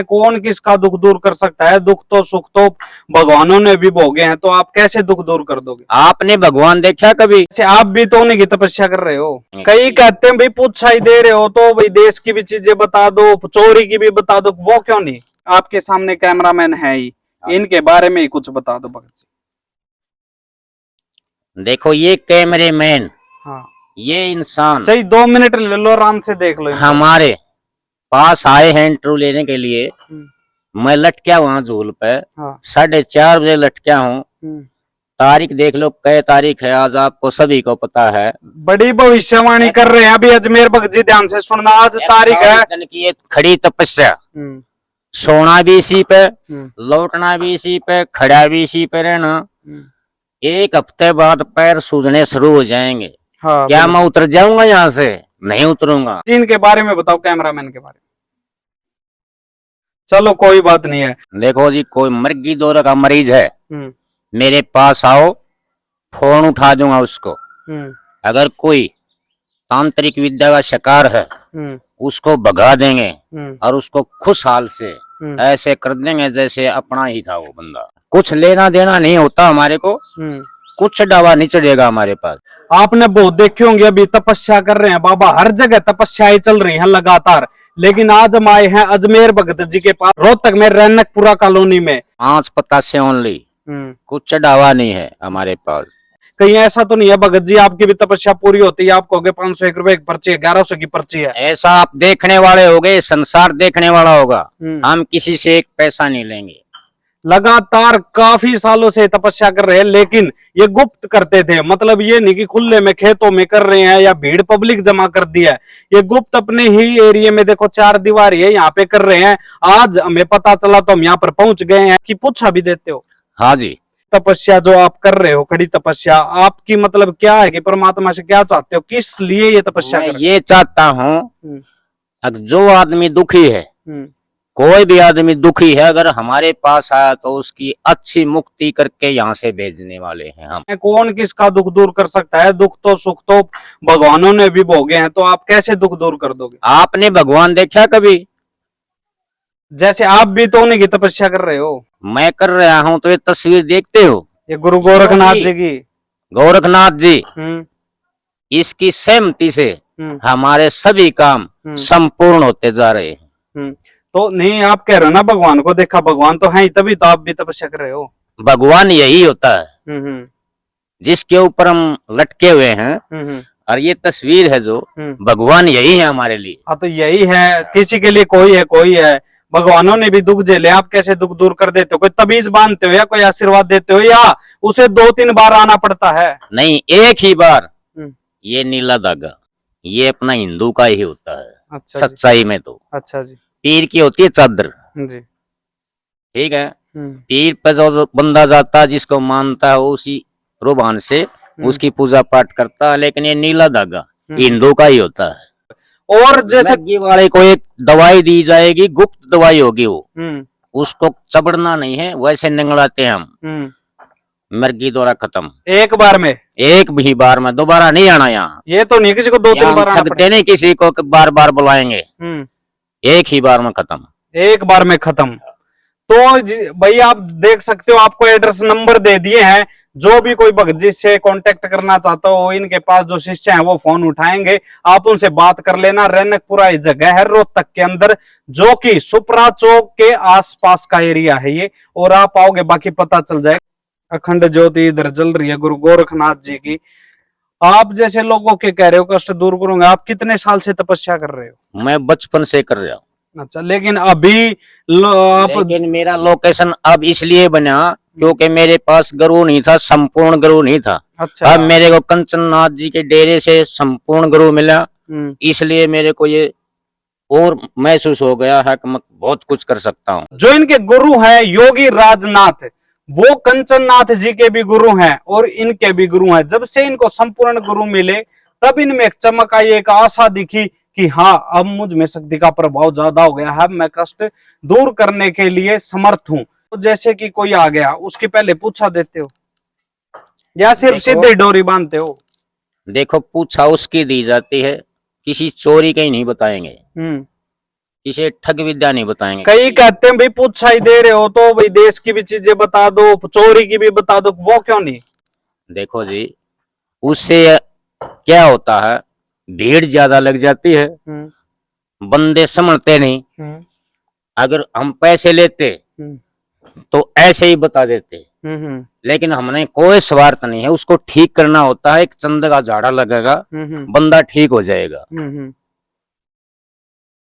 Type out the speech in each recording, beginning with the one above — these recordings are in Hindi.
कौन किसका दुख दूर कर सकता है? दुख तो सुख तो भगवानों ने भी भोगे हैं, तो आप कैसे दुख दूर कर दोगे? आपने भगवान देखा कभी? आप भी तो उन्हीं की तपस्या कर रहे हो। कई कहते हैं भाई पूछा ही दे रहे हो तो भाई देश की भी चीजें बता दो, चोरी की भी बता दो, वो क्यों नहीं? आपके सामने कैमरामैन है ही, इनके बारे में ही कुछ बता दो भगत जी। देखो ये कैमरे मैन, हाँ, ये इंसान चाहिए 2 मिनट ले लो, आराम से देख लो। हमारे पास आए हैं इंटरव्यू लेने के लिए। मैं लटका वहां झूल पे, हाँ। 4:30 बजे लटका हूँ। तारीख देख लो, कै तारीख है आज, आपको सभी को पता है। बड़ी भविष्यवाणी कर रहे हैं अभी अजमेर भगत जी, ध्यान से सुनना। आज तारीख है दिन की ये खड़ी तपस्या, सोना भी इसी पे, लौटना भी इसी पे, खड़ा भी इसी पे रहना। 1 हफ्ते बाद पैर सूजने शुरू हो जाएंगे। हाँ, क्या मैं उतर जाऊंगा यहाँ से? नहीं उतरूंगा। इनके बारे में बताओ, कैमरामैन के बारे में। चलो कोई बात नहीं है। देखो जी, कोई मर्गी दौरे का मरीज है, मेरे पास आओ, फोन उठा दूंगा उसको। अगर कोई तांत्रिक विद्या का शिकार है, उसको भगा देंगे और उसको खुशहाल से ऐसे कर देंगे जैसे अपना ही था वो बंदा। कुछ लेना देना नहीं होता हमारे को, कुछ दवा नहीं चढ़ेगा हमारे पास। आपने बहुत देखे होंगे, अभी तपस्या कर रहे हैं बाबा, हर जगह तपस्याएं चल रही हैं लगातार। लेकिन आज हम आए हैं अजमेर भगत जी के पास, रोहतक में, रैनकपुरा कॉलोनी में। 5 पत्ता से ओनली, कुछ दवा नहीं है हमारे पास। कहीं ऐसा तो नहीं है भगत जी आपकी भी तपस्या पूरी होती है, आपको 501 रुपए की पर्ची है, 1100 की पर्ची है? ऐसा आप देखने वाले होगे, संसार देखने वाला होगा। हम किसी से 1 पैसा नहीं लेंगे। लगातार काफी सालों से तपस्या कर रहे हैं, लेकिन ये गुप्त करते थे। मतलब ये नहीं कि खुले में खेतों में कर रहे हैं या भीड़ पब्लिक जमा कर दिया है, ये गुप्त अपने ही एरिया में, देखो 4 दीवारी है, यहाँ पे कर रहे हैं। आज हमें पता चला तो हम यहाँ पर पहुंच गए हैं। कि पूछा भी देते हो? हाँ जी। तपस्या जो आप कर रहे हो, खड़ी तपस्या, आपकी मतलब क्या है कि परमात्मा से क्या चाहते हो, किस लिए ये तपस्या कर? ये चाहता हूँ जो आदमी दुखी है, कोई भी आदमी दुखी है, अगर हमारे पास आया तो उसकी अच्छी मुक्ति करके यहाँ से भेजने वाले हैं हम। कौन किसका दुख दूर कर सकता है? दुख तो सुख तो भगवानों ने भी भोगे हैं, तो आप कैसे दुख दूर कर दोगे? आपने भगवान देखा कभी? जैसे आप भी तो उन्हीं की तपस्या कर रहे हो। मैं कर रहा हूँ, तो ये तस्वीर देखते हो, ये गुरु गोरखनाथ जी की। गोरखनाथ जी, इसकी सहमति से हमारे सभी काम संपूर्ण होते जा रहे हैं। तो नहीं, आप कह रहे हो ना भगवान को देखा, भगवान तो है ही, तभी तो आप भी तपस्या कर रहे हो। भगवान यही होता है जिसके ऊपर हम लटके हुए हैं, और ये तस्वीर है जो भगवान यही है हमारे लिए। हाँ, तो यही है, किसी के लिए कोई है, कोई है। भगवानों ने भी दुख झेले, आप कैसे दुख दूर कर देते हो? कोई तबीज बांधते हो या कोई आशीर्वाद देते हो, या उसे 2-3 बार आना पड़ता है? नहीं, एक ही बार। ये नीला धागा ये अपना हिंदू का ही होता है। अच्छा, सच्चाई में तो। अच्छा जी। पीर की होती है चादर जी, ठीक है। पीर पे जो बंदा जाता है, जिसको मानता है, उसी रूबान से उसकी पूजा पाठ करता है। लेकिन ये नीला धागा हिंदू का ही होता है। और जैसे वाले को एक दवाई दी जाएगी, गुप्त दवाई होगी वो, उसको चबड़ना नहीं है, वैसे निगलाते हैं हम। मर्गी दौरा खत्म, एक बार में, एक भी बार में, दोबारा नहीं आना यहाँ। ये तो नहीं किसी को 2-3 बार आना पड़ता, नहीं किसी को बार बार बुलाएंगे। एक ही बार में खत्म, एक बार में खत्म। तो भाई आप देख सकते हो, आपको एड्रेस नंबर दे दिए हैं। जो भी कोई भगत जी से कांटेक्ट करना चाहता हो, इनके पास जो शिष्य हैं वो फोन उठाएंगे, आप उनसे बात कर लेना। रैनकपुरा ये जगह है रोहतक के अंदर, जो कि सुपरा चौक के आसपास का एरिया है ये। और आप आओगे, बाकी पता चल जाए। अखंड ज्योति इधर जल रही है गुरु गोरखनाथ जी की। आप जैसे लोगों के कह रहे हो कष्ट दूर करूंगा, आप कितने साल से तपस्या कर रहे हो? मैं बचपन से कर रहा हूँ। अच्छा, लेकिन अभी लेकिन मेरा लोकेशन अब इसलिए बना क्योंकि मेरे पास गुरु नहीं था, संपूर्ण गुरु नहीं था। अच्छा। अब मेरे को कंचननाथ जी के डेरे से संपूर्ण गुरु मिला, इसलिए मेरे को ये और महसूस हो गया है कि मैं बहुत कुछ कर सकता हूँ। जो इनके गुरु है योगी राजनाथ, वो कंचननाथ जी के भी गुरु हैं और इनके भी गुरु हैं। जब से इनको संपूर्ण गुरु मिले, तब इनमें एक चमक आई, एक आशा दिखी कि हाँ, अब मुझ में शक्ति का प्रभाव ज्यादा हो गया है, मैं कष्ट दूर करने के लिए समर्थ हूँ। तो जैसे कि कोई आ गया, उसकी पहले पूछा देते हो या सिर्फ सीधे डोरी बांधते हो? देखो, पूछा उसकी दी जाती है, किसी चोरी के ही नहीं बताएंगे। किसी ठग विद्या नहीं बताएंगे। कई कहते हैं भाई पूछा ही दे रहे हो तो भाई देश की भी चीजें बता दो, चोरी की भी बता दो, वो क्यों नहीं? देखो जी, उससे क्या होता है, भीड़ ज्यादा लग जाती है, बंदे समझते नहीं। अगर हम पैसे लेते तो ऐसे ही बता देते, लेकिन हमने कोई स्वार्थ नहीं है, उसको ठीक करना होता है। एक चंद का झाड़ा लगेगा, बंदा ठीक हो जाएगा।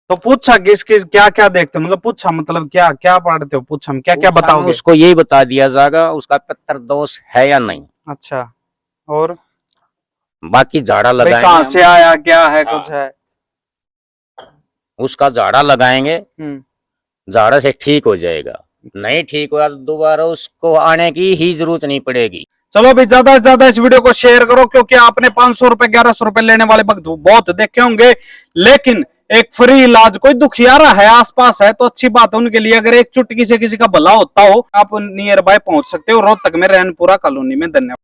तो पूछा किस किस क्या क्या देखते हो, मतलब पूछा मतलब क्या क्या पढ़ते हो, पूछा क्या क्या बताओगे? उसको यही बता दिया जाएगा उसका पितर दोष है या नहीं। अच्छा, और बाकी झाड़ा लगाएंगे, कहाँ से आया क्या है, कुछ है उसका झाड़ा लगाएंगे, झाड़ा से ठीक हो जाएगा। नहीं ठीक हुआ तो दोबारा उसको आने की ही जरूरत नहीं पड़ेगी। चलो भाई ज्यादा से ज्यादा इस वीडियो को शेयर करो, क्योंकि आपने 500 रुपए 1100 रुपए लेने वाले भक्त बहुत देखे होंगे, लेकिन एक फ्री इलाज कोई दुखियारा है आसपास है तो अच्छी बात है उनके लिए। अगर एक चुटकी से किसी का भला होता हो, आप नियर बाय पहुंच सकते हो रोहतक में रैनपुरा कॉलोनी में। धन्यवाद।